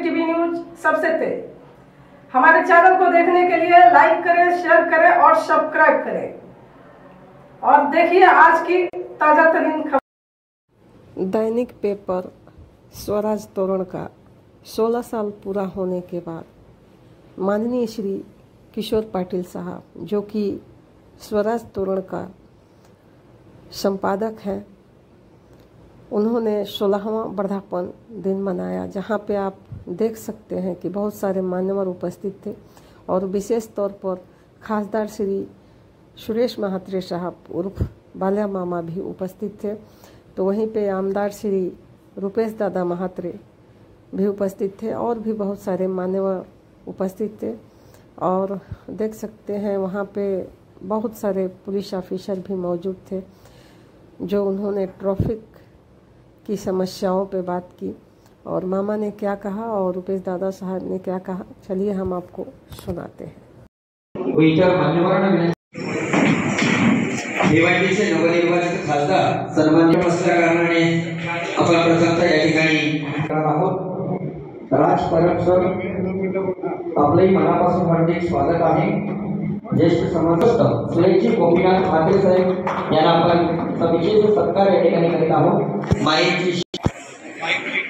TV news सबसे तेज। हमारे चैनल को देखने के लिए लाइक करें, शेयर करें और सब्सक्राइब करें और देखिए आज की ताजा तरीन खबर। दैनिक पेपर स्वराज तोरण का 16 साल पूरा होने के बाद माननीय श्री किशोर पाटिल साहब, जो कि स्वराज तोरण का संपादक हैं, उन्होंने 16वां वर्धापन दिन मनाया, जहां पे आप देख सकते हैं कि बहुत सारे मान्यवर उपस्थित थे और विशेष तौर पर खासदार श्री सुरेश महात्रे साहब उर्फ बाल्या मामा भी उपस्थित थे। तो वहीं पे आमदार श्री रुपेश दादा महात्रे भी उपस्थित थे और भी बहुत सारे मान्यवर उपस्थित थे। और देख सकते हैं वहाँ पे बहुत सारे पुलिस ऑफिसर भी मौजूद थे, जो उन्होंने ट्रैफिक की समस्याओं पे बात की और मामा ने क्या कहा और रुपेश दादा साहब ने क्या कहा, चलिए हम आपको सुनाते हैं। भिवंडीचे नवनिर्वाचित खासदार सन्माननीय असल्याकारणाने आपण प्रथमतः या ठिकाणी आहोत। राज परब सर, आपलंही मनापासून हार्दिक स्वागत आहे। ज्येष्ठ समाजस्थ सुरेशजी गोपीनाथ ठाकरे साहेब यांना आपण सविशेष सत्कार या ठिकाणी करीत आहोत। माईची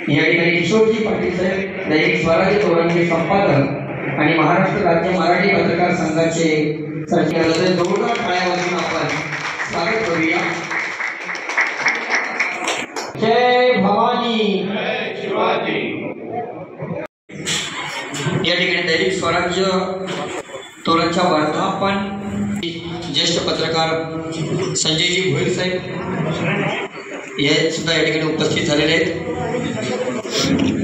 या ठिकाणी किशोरजी पाटील साहेब, दैनिक स्वराज तोरणचे संपादक आणि महाराष्ट्र राज्य मराठी पत्रकार संघाचे सरचिटणीस, जोरदार टाळ्या वाजवून आपण स्वागत करूया। जय भवानी, जय शिवाजी। या ठिकाणी दैनिक स्वराज्य तोरणच्या वर्धापन ज्येष्ठ पत्रकार संजयजी भोईर साहेब हे सुद्धा या ठिकाणी उपस्थित झालेले आहेत।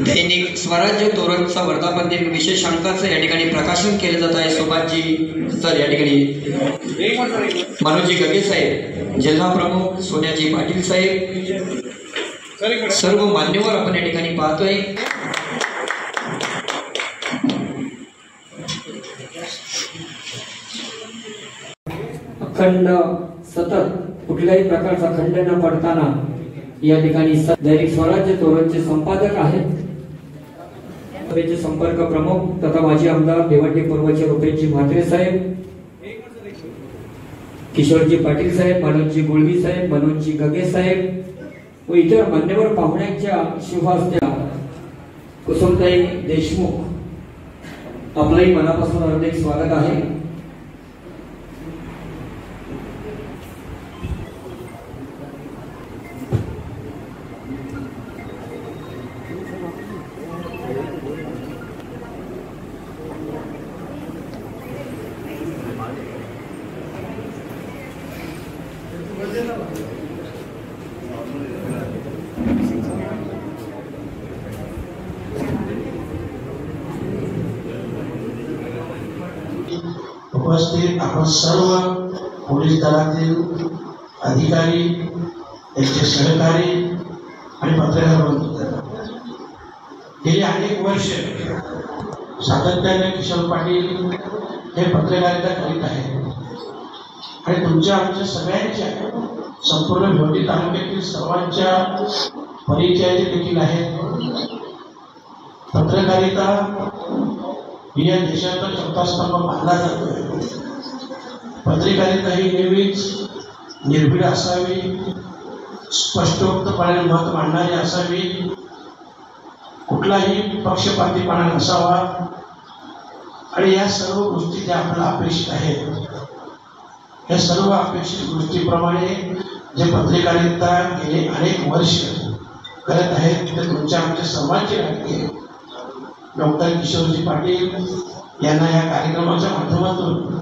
दैनिक स्वराज्य तोरणचा वर्धापन दिन विशेष अंकाचं या ठिकाणी प्रकाशन केले जात आहे। सुभाषजी सर या ठिकाणी, मनोजी गगे साहेब, जिल्हा प्रमुख सोन्याजी पाटील साहेब, सर्व मान्यवर आपण या ठिकाणी पाहतोय। अखंड सतत कुठल्याही प्रकारचा खंड न पडताना या ठिकाणी दैनिक स्वराज्य तोरणचे संपादक आहेत, सभेचे संपर्क प्रमुख तथा माजी आमदार भिवंडी पूर्वचे रुपेशजी म्हात्रे साहेब, किशोरजी पाटील साहेब, मनोजजी गुळवी साहेब, मनोजजी गगे साहेब व इतर मान्यवर पाहुण्यांच्या शुभहस्त्या कुसुमताई देशमुख, आपलंही मनापासून हार्दिक स्वागत आहे। उपस्थित आपण सर्व पोलीस दलातील अधिकारी, त्यांचे सहकारी आणि पत्रकार बंधू, गेली अनेक वर्ष सातत्याने किशोर पाटील हे पत्रकारिता करीत आहेत आणि तुमच्या आमच्या सगळ्यांच्या संपूर्ण भिवंडी तालुक्यातील सर्वांच्या परिचयाचे देखील आहेत। पत्रकारिता ही या देशाचा चौथा स्तंभ मानला जातोय। पत्रकारिता ही नेहमीच निर्भीड असावी, स्पष्टोक्तपणे मत मांडणारी असावी, कुठलाही पक्षपातीपणा नसावा आणि या सर्व गोष्टी ज्या आपल्याला अपेक्षित आहेत, या सर्व अपेक्षित गोष्टीप्रमाणे जे पत्रकारिता गेले अनेक वर्ष करत आहेत ते तुमच्या आमच्या सर्वांची लागते। डॉक्टर किशोरजी पाटील यांना या कार्यक्रमाच्या माध्यमातून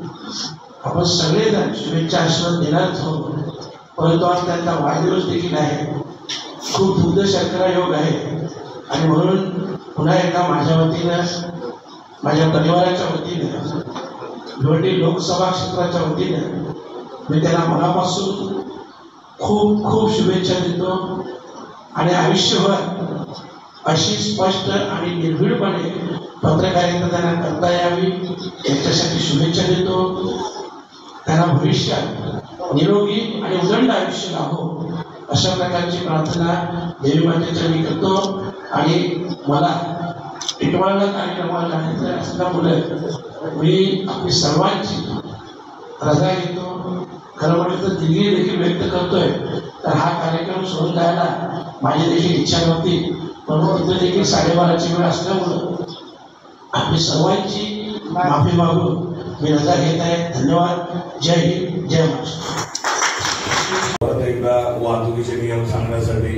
आपण सगळेजण शुभेच्छा आशीर्वाद देणारच आहोत, परंतु आज त्यांचा वाढदिवस देखील आहे। खूप दुर्द शर्करा योग आहे आणि म्हणून पुन्हा एकदा माझ्या वतीनं, माझ्या परिवाराच्या वतीनं, भिवंडी लोकसभा क्षेत्राच्या वतीनं मी त्यांना मनापासून खूप खूप शुभेच्छा देतो आणि आयुष्यभर अशी स्पष्ट आणि निर्भीडपणे पत्रकारिता त्यांना करता यावी याच्यासाठी शुभेच्छा देतो। त्यांना भविष्यात निरोगी आणि उदंड आयुष्य लाभो अशा प्रकारची प्रार्थना देवी मातेच्या मी करतो आणि मला टिटवाळा कार्यक्रमाला जाण्याचं असल्यामुळे मी आपली सर्वांची रजा घेतो. खरं म्हणजे तर दिल्ली देखील व्यक्त करतोय, तर हा कार्यक्रम सोडून जायला माझी देखील इच्छा नव्हती, म्हणून तिथे देखील 12:30ची वेळ असल्यामुळं आपली सर्वांची माफी मागून मी रजा घेत आहे. धन्यवाद. जय हिंद, जय महाराष्ट्र. परत एकदा वाहतुकीचे नियम सांगण्यासाठी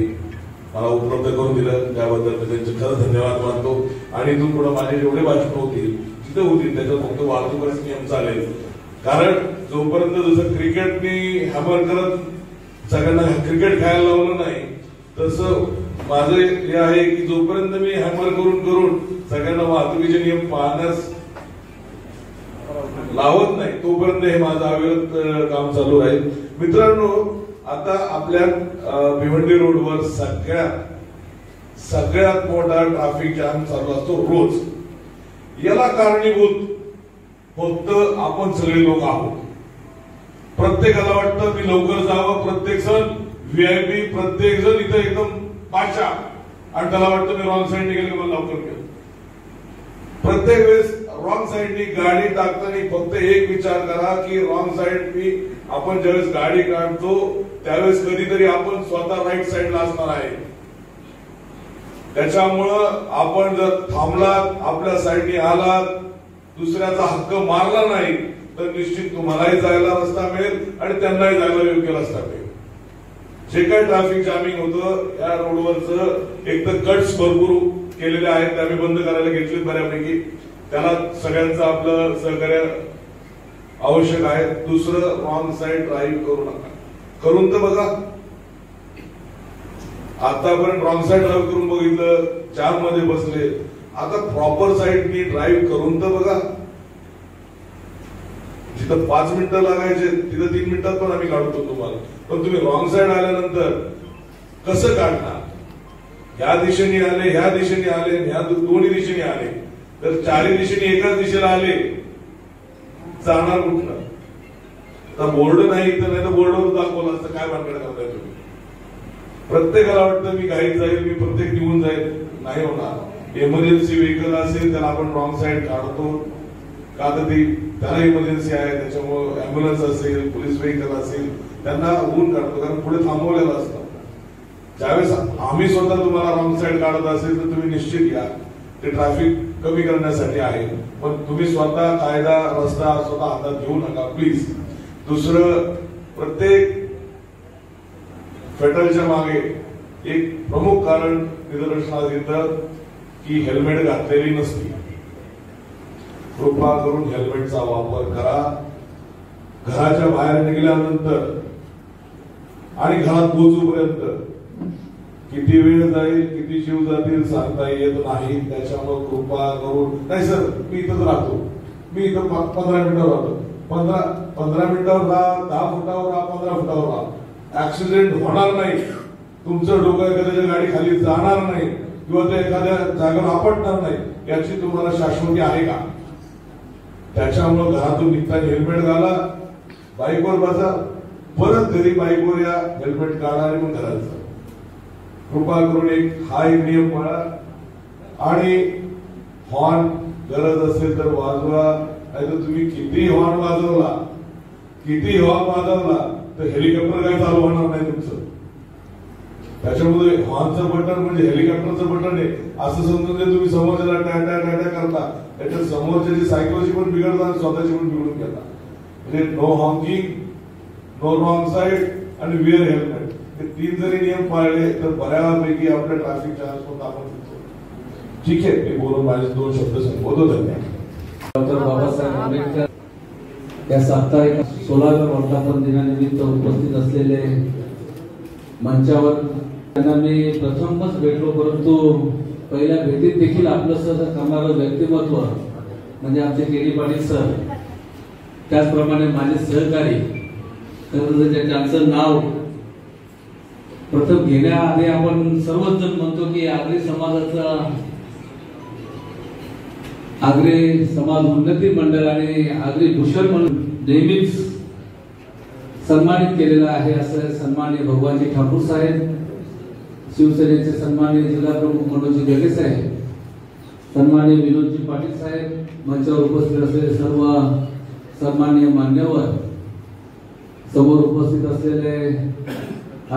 मला उपलब्ध करून दिलं त्याबद्दल मी त्यांचे खरंच धन्यवाद मानतो. आणि इथून पुढे माझे जेवढे भाषण होतील तिथे होतील त्याच्यात फक्त वाहतुकीचे नियम चालेल. कारण जोपर्यंत जसं क्रिकेटनी हॅमर करत सगळ्यांना क्रिकेट खेळायला लावलं नाही, तसं माझं हे आहे की जोपर्यंत मी हॅमर करून करून सगळ्यांना वाहतुकीचे नियम पाळण्यास लावत नाही तोपर्यंत हे माझं अविरत काम चालू राहील. मित्रांनो, आता आपल्या भिवंडी रोडवर सगळ्यात मोठा ट्रॅफिक जॅम चालू असतो रोज. याला कारणीभूत फक्त आपण सगळे लोक आहोत. प्रत्येकाला वाटतं मी लवकर जावं, प्रत्येक जण व्हीआयपी, प्रत्येक जण इथं एकदम बादशाह, आणि त्याला वाटतं मी रॉंग साईडने गेले मला लवकर गेलं. प्रत्येक वेळेस रॉंग साईडनी गाडी टाकताना फक्त एक विचार करा की रॉंग साईडनी आपण ज्यावेळेस गाडी काढतो त्यावेळेस कधीतरी आपण स्वतः राईट साईडला असणार आहे. त्याच्यामुळं आपण जर थांबलात, आपल्या साईडनी आलात, दुसऱ्याचा हक्क मारला नाही तर निश्चित तुम्हालाही जायला रस्ता मिळेल आणि त्यांनाही जायला योग्य रस्ता मिळेल. जे काही ट्रॅफिक जॅमिंग होतं या रोडवरच एक तर कट्स भरपूर केलेले आहेत, ते आम्ही बंद करायला घेतले बऱ्यापैकी. त्याला सगळ्यांचं आपलं सहकार्य आवश्यक आहे. दुसरं, रॉंग साईड ड्राईव्ह करू नका. करून तर बघा, आतापर्यंत रॉंग साईड ड्राईव्ह करून बघितलं, जाम मध्ये बसले. आता प्रॉपर साईडनी ड्राईव्ह करून तर बघा. जिथं 5 मिनिटं लागायचे तिथं 3 मिनिटात पण आम्ही काढतो तुम्हाला. पण तुम्ही रॉंग साईड आल्यानंतर कसं काढणार? या दिशेने आले, ह्या दिशेने आले, ह्या दोन्ही दिशेने आले, तर चारही दिशेने एकाच दिशेला आले, जाणार कुठलं? तर बोर्ड नाही तर नाही तर बोर्डवर दाखवलं असतं. काय भानगड करताय तुम्ही? प्रत्येकाला वाटतं मी घाईत जाईल, मी प्रत्येक निघून जाईल. नाही होणार. इमर्जन्सी व्हेकल असेल त्याला आपण रॉंग साईड काढतो का, तर ती त्याला इमर्जन्सी आहे, त्याच्यामुळे अँब्युलन्स असेल, पोलीस व्हेकल असेल, त्यांना ऊन काढतो, कारण पुढे थांबवलेलं असतं. ज्यावेळेस आम्ही स्वतः तुम्हाला रॉंग साईड काढत असेल तर तुम्ही निश्चित या, ते ट्रॅफिक कमी करण्यासाठी आहे. पण तुम्ही स्वतः कायदा रस्ता स्वतः हातात घेऊ नका प्लीज. दुसरं, प्रत्येक फेटलच्या मागे एक प्रमुख कारण निदर्शनास येतं की हेल्मेट घातलेली नसते. कृपा करून हेल्मेटचा वापर करा. घराच्या बाहेर निघाल्यानंतर आणि घरात पोहोचूपर्यंत किती वेळ जाईल, किती जीव जातील सांगता येत नाही. त्याच्यामुळे कृपा करून, नाही सर मी इथंच राहतो, मी इथं 15 मिनिटावर राहतो, 15 मिनिटावर राहा, 10 फुटावर राहा, 15 फुटावर राहा, ऍक्सिडेंट होणार नाही. तुमचं डोकं एखाद्या गाडी खाली जाणार नाही किंवा ते एखाद्या जागेवर आपटणार नाही, याची तुम्हाला शाश्वती आहे का? त्याच्यामुळे घरातून निघताना हेल्मेट घाला, बाईकवर बसा, परत घरी बाईकवर या, हेल्मेट काढा आणि मग घरात जा. कृपा करून हा एक नियम पाळा. आणि हॉर्न गरज असेल तर वाजवा, नाही तर तुम्ही किती हॉर्न वाजवला तर हेलिकॉप्टर काय चालू होणार नाही तुमचं. त्याच्यामुळे हॉर्नचं बटन म्हणजे हेलिकॉप्टरचं बटन आहे असं समजून तुम्ही समोरच्याला टाटा टाटा करता, त्याच्यात समोरच्याची सायकोलॉजी पण बिघडता आणि स्वतःची पण बिघडून घेता. म्हणजे नो हॉर्किंग, नो रॉंग साईड आणि विअर हेल्मेट, हे 3 जरी नियम पाळले तर बऱ्यापैकी आपल्या ट्रॅफिकच्या आसपास आपण ठीक आहे. मी बोलून माझे 2 शब्द संबोधतो. धन्यवाद. डॉक्टर बाबासाहेब आंबेडकर या साप्ताहिक 16व्या वर्धापन दिनानिमित्त उपस्थित असलेले मंचावर त्यांना मी प्रथमच भेटलो, परंतु पहिल्या भेटीत देखील आपलं करणारं व्यक्तिमत्व म्हणजे आमचे केडी पाटील सर, त्याचप्रमाणे माझे सहकारी. त्यांचं नाव प्रथम घेण्याआधी आपण सर्वच जण म्हणतो की आगरी समाजाचा आगरी समाज उन्नती मंडळ आणि आगरी भूषण म्हणून नेहमीच सन्मानित केलेला आहे. असं सन्माननीय भगवानजी ठाकूर साहेब, शिवसेनेचे सन्माननीय जिल्हा प्रमुख मनोजी जगे साहेब, सन्माननीय विनोदजी पाटील साहेब मंचावर उपस्थित असलेले सर्व सन्माननीय मान्यवर, समोर उपस्थित असलेले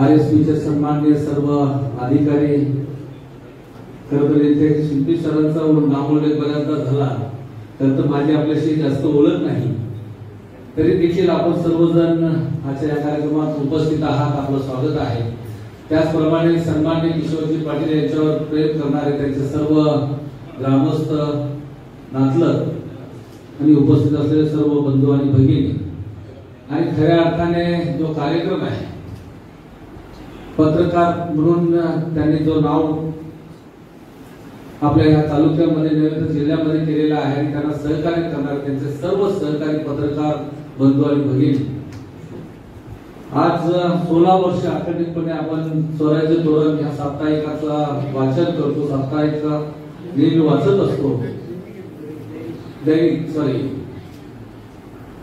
RSPचे सन्माननीय सर्व अधिकारी, खरंतर इथे शिल्पी सरांचा नामोल्लेख बऱ्याचदा झाला, तर माझी आपल्याशी जास्त ओळख नाही, तरी देखील आपण सर्वजण आजच्या या कार्यक्रमात उपस्थित आहात, आपलं स्वागत आहे। त्याचप्रमाणे सन्माननीय किशोरजी पाटील यांच्यावर प्रेम करणारे त्यांचे सर्व ग्रामस्थ, नातलग आणि उपस्थित असलेले सर्व बंधू आणि भगिनी, आणि खऱ्या अर्थाने जो कार्यक्रम आहे, पत्रकार म्हणून त्यांनी जो नाव आपल्या या तालुक्यामध्ये नव्हे जिल्ह्यामध्ये केलेला आहे आणि त्यांना सहकार्य करणारे त्यांचे सर्व सहकारी पत्रकार बंधू आणि भगिनी, आज 16 वर्ष अखंडितपणे आपण स्वराज्य तोरण या साप्ताहिकाचा वाचन करतो, साप्ताहिक नेहमी वाचत असतो।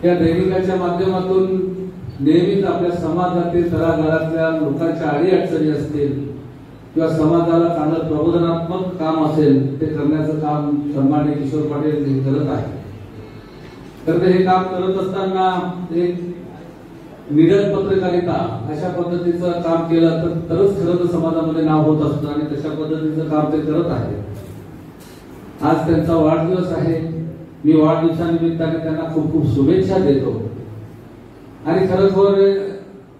या दैनिकाच्या माध्यमातून नेहमीच आपल्या समाजातील तळागाळातल्या लोकांच्या अडीअडचणी असतील किंवा समाजाला चांगलं प्रबोधनात्मक काम असेल ते करण्याचं काम सन्माननीय किशोर पाटील हे करत आहे। तर हे काम करत असताना एक मिडल पत्रकारिता अशा पद्धतीचं काम केलं तरच खरं समाजामध्ये नाव होत असतं आणि तशा पद्धतीचं काम ते करत आहे। आज त्यांचा वाढदिवस आहे, मी वाढदिवसानिमित्ताने त्यांना खूप खूप शुभेच्छा देतो। आणि खरोखर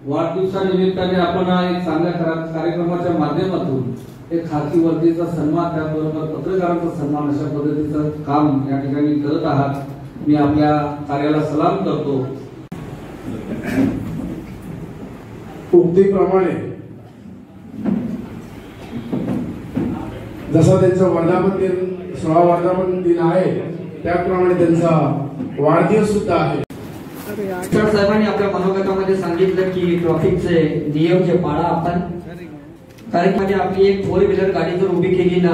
वाढदिवसानिमित्ताने आपण एक चांगल्या कार्यक्रमाच्या माध्यमातून एक खाकी वर्दीचा सन्मान, त्याबरोबर पत्रकारांचा सन्मान अशा पद्धतीचं काम या ठिकाणी करत आहात। मी आपल्या कार्याला सलाम करतो। उक्तीप्रमाणे जसा त्यांचा वर्धापन दिन 16 वर्धापन दिन आहे, त्याप्रमाणे त्यांचा वाढदिवस सुद्धा आहे। साहेबांनी आपल्या मनोगतामध्ये सांगितलं की ट्रॅफिकचे नियम जे पाळा आपण, कारण म्हणजे आपली एक 4 व्हीलर गाडी जर उभी केली ना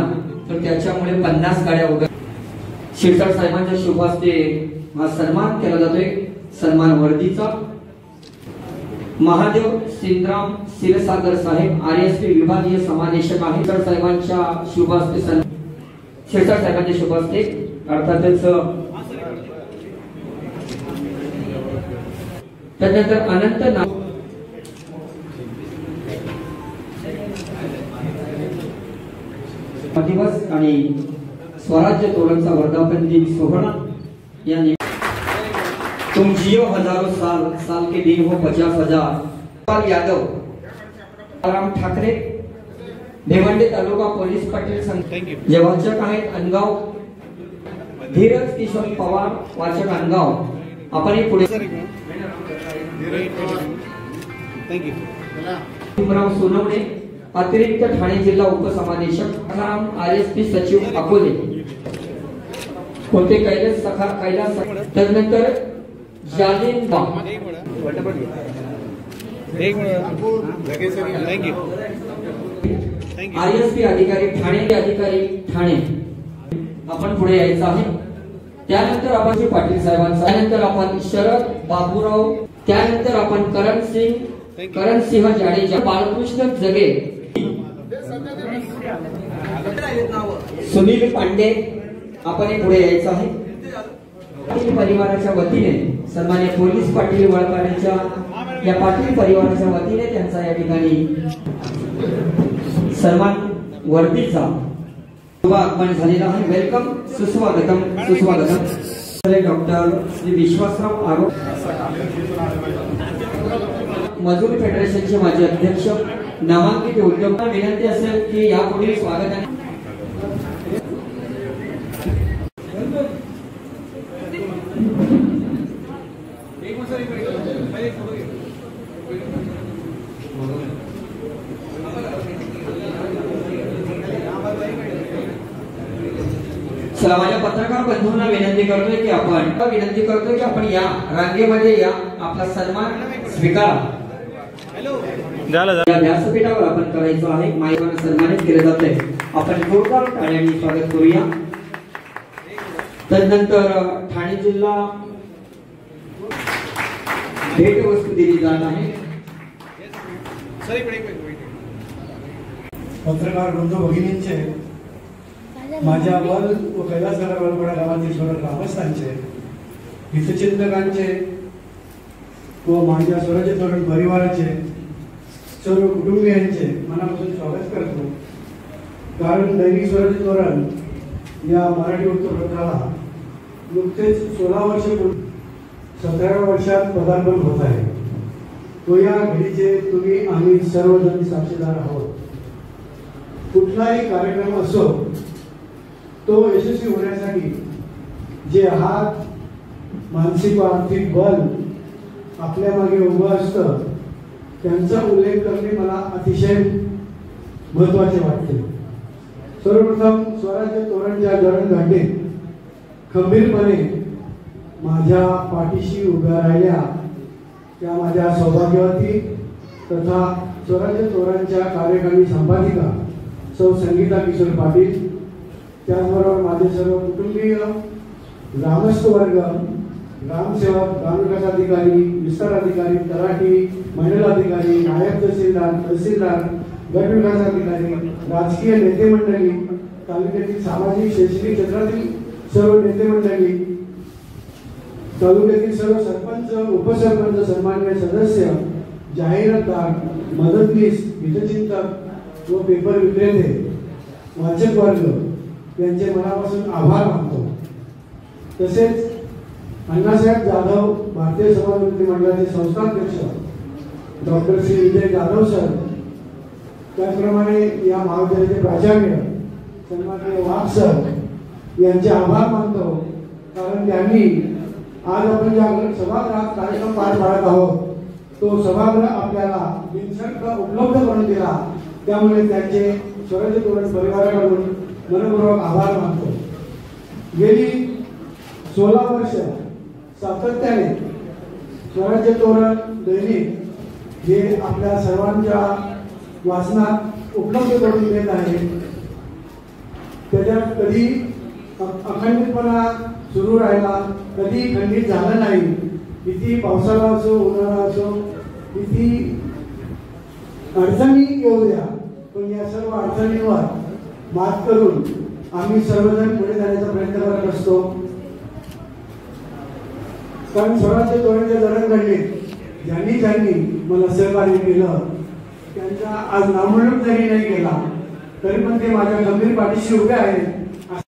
तर त्याच्यामुळे 50 गाड्या उभ्या। शिरसाट साहेबांच्या शुभ हस्ते हा सन्मान केला जातोय, सन्मान वर्दीचा। महादेव सिंद्राम क्षीरसागर साहेब RSP विभागीय समादेशक आहे। शिरसाट साहेबांच्या शुभ हस्ते शिरसाट साहेबांच्या शुभ हस्ते अर्थातच त्यानंतर अनंत दिवस आणि स्वराज्य तोरणचा वर्धापन दिन सोहळा यानी तुम जियो हजारों साल, साल के दिन हो 50,000। यादव, राम ठाकरे, भिवंडी तालुका पोलीस पाटील संघ, जे वाचक आहेत अनगाव, धीरज किशोर पवार, वाचक अनगाव। आपण पुढे भीमराव सोनवणे, अतिरिक्त ठाणे जिल्हा उपसमादेशक, RSP सचिव अकोले, कोणते कैलास। त्यानंतर जालिन RSP अधिकारी ठाणे, आपण पुढे यायचं आहे। त्यानंतर आपण पाटील साहेबांचा, त्यानंतर आपण शरद बाबूराव, त्यानंतर आपण करण सिंह जाडेजा, बाळकृष्ण जगे, सुनील पांडे, आपण पुढे यायचं आहे। पाटील परिवाराच्या वतीने सन्माननीय पोलीस पाटील वळपाड्याच्या या पाटील परिवाराच्या वतीने त्यांचा या ठिकाणी सन्मान वर्दीचा शुभ आगमन झालेला आहे। वेलकम, सुस्वागतम, सुस्वागतम। डॉक्टर श्री विश्वासराव आरोप, मजूर फेडरेशनचे माजी अध्यक्ष, नामांकित उद्योजक, विनंती असेल की यापुढील स्वागताने चला माझ्या पत्रकार बंधूंना विनंती करतोय की आपण या रांगेमध्ये या, आपला सन्मान स्वीकारा। या व्यासपीठावर आपण करायचं आहे, मायकाने सन्मानित केले जाते, आपण जोरदार टाळ्यांनी स्वागत करूया। त्यानंतर ठाणे जिल्हा भेट वस्तू दिली जात आहे। पत्रकार बंधू भगिनींचे माझ्या वल व कैलासनगर वलपडा गावातील सर्व ग्रामस्थांचे, हितचिंतकांचे व माझ्या स्वराज्य तोरण परिवाराचे सर्व कुटुंबियांचे मनापासून स्वागत करतो. कारण दैनिक स्वराज्य तोरण या मराठी वृत्तपत्राला नुकतेच 16 वर्ष पूर्ण 17व्या वर्षात पदार्पण होत आहे. तो या घडीचे तुम्ही आम्ही सर्वजण साक्षीदार आहोत. कुठलाही कार्यक्रम असो तो यशस्वी होण्यासाठी जे हात, मानसिक व आर्थिक बल आपल्या मागे उभं असतं त्यांचा उल्लेख करणे मला अतिशय महत्त्वाचे वाटते. सर्वप्रथम स्वराज्य तोरणच्या जडणघडणीत खंबीरपणे माझ्या पाठीशी उभ्या राहिल्या त्या माझ्या सौभाग्यवती तथा स्वराज्य तोरणच्या कार्यकारी संपादिका सौ संगीता किशोर पाटील, त्याचबरोबर माझे सर्व कुटुंबीय, ग्रामस्थ वर्ग, ग्रामसेवक, ग्रामविकास अधिकारी, विस्तार अधिकारी, तलाठी, मंडल अधिकारी, नायब तहसीलदार, तहसीलदार, गट विकास अधिकारी, राजकीय नेते मंडळी, तालुक्यातील सामाजिक शैक्षणिक क्षेत्रातील सर्व नेते मंडळी, तालुक्यातील सर्व सरपंच, उपसरपंच, सन्माननीय सदस्य, जाहिरातदार, मदतनीस, हितचिंतक व पेपर विक्रेते, वाचक वर्ग यांचे मनापासून आभार मानतो. तसेच अण्णासाहेब जाधव भारतीय समाज मंत्रिमंडळाचे संस्थाध्यक्ष डॉक्टर श्री विजय जाधव सर, त्याचप्रमाणे या महाविद्यालयाचे प्राचार्य सन्माननीय वाघ सर यांचे आभार मानतो. कारण त्यांनी आज आपण ज्या सभागृहात कार्यक्रम पार पाडत आहोत तो सभागृह आपल्याला बिनशर्त उपलब्ध करून दिला. त्यामुळे त्यांचे स्वराज्य तोरण परिवाराकडून मनपूर्वक आभार मानतो. गेली 16 वर्ष सातत्याने स्वराज्य तोरण दैनिक हे आपल्या सर्वांच्या वाचनात उपलब्ध करून देत आहे. त्याच्यात कधी अखंडितपणा सुरू राहिला, कधी खंडित झालं नाही. किती पावसाळा असो, उन्हाळा असो, किती अडचणी येऊ द्या, पण या सर्व अडचणींवर मात करून आम्ही सर्वजण पुढे जाण्याचा प्रयत्न करत असतो. कारण स्वराज्य तोरणच्या जडणघडणीत ज्यांनी मला सहकार्य केलं त्यांचा आज नामोल्लेख जरी नाही केला तरी पण ते माझ्या गंभीर पाठीशी उभे आहेत.